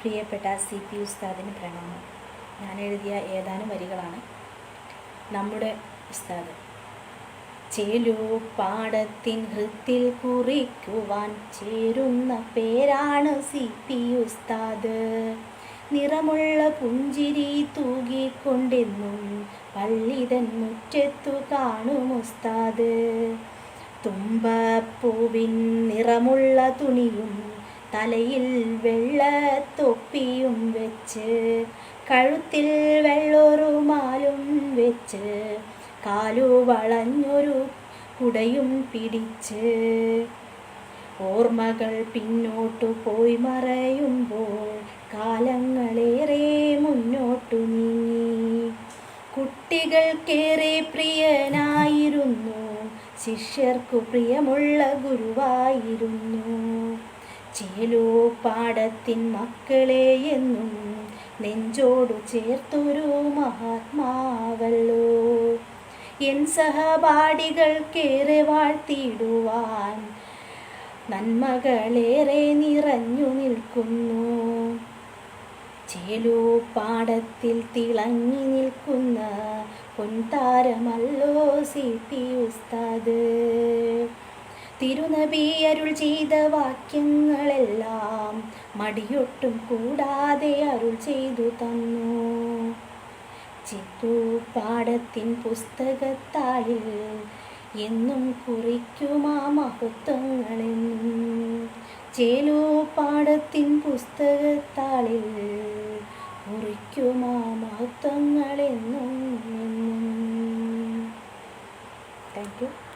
പ്രിയപ്പെട്ട CP ഉസ്താദിന് പ്രണാമം. ഞാൻ എഴുതിയ ഏതാനും വരികളാണ്. നമ്മുടെ ഉസ്താദ് ചേലുപാടത്തിൻ ഹൃത്തിൽ കുറിക്കുവാൻ ചേരുന്ന പേരാണ് CP ഉസ്താദ്. നിറമുള്ള പുഞ്ചിരി തൂകിക്കൊണ്ടെന്നും പള്ളിതൻ മുറ്റത്തു കാണും ഉസ്താദ്. തുമ്പപ്പൂവിൻ നിറമുള്ള തുണിയും തലയിൽ വെള്ളത്തൊപ്പിയും വെച്ച് കഴുത്തിൽ വെള്ളൊരുമാലും വെച്ച് കാലു വളഞ്ഞൊരു കുടയും പിടിച്ച് ഓർമ്മകൾ പിന്നോട്ടു പോയി മറയുമ്പോൾ കാലങ്ങളേറെ മുന്നോട്ടു നീങ്ങി. കുട്ടികൾക്കേറെ പ്രിയനായിരുന്നു, ശിഷ്യർക്കു പ്രിയമുള്ള ഗുരുവായിരുന്നു. ചേലുപാടത്തിൻ മക്കളെ എന്നും നെഞ്ചോടു ചേർത്തൊരു മഹാത്മാവല്ലോ. എൻ സഹപാഠികൾക്കേറെ വാഴ്ത്തിയിടുവാൻ നന്മകളേറെ നിറഞ്ഞു നിൽക്കുന്നു. ചേലുപാടത്തിൽ തിളങ്ങി നിൽക്കുന്ന പൊൻതാരമല്ലോ CP ഉസ്താദ്. തിരുനബി അരുൾ ചെയ്ത വാക്യങ്ങളെല്ലാം മടിയൊട്ടും കൂടാതെ അരുൾ ചെയ്തു തന്നു. ചേലുപാടത്തിൻ പുസ്തകത്താളിൽ എന്നും കുറിക്കുമാ മഹത്വങ്ങളെന്നും. ചേലുപാടത്തിൻ പുസ്തകത്താളിൽ കുറിക്കുമാ മഹത്വങ്ങളെന്നും.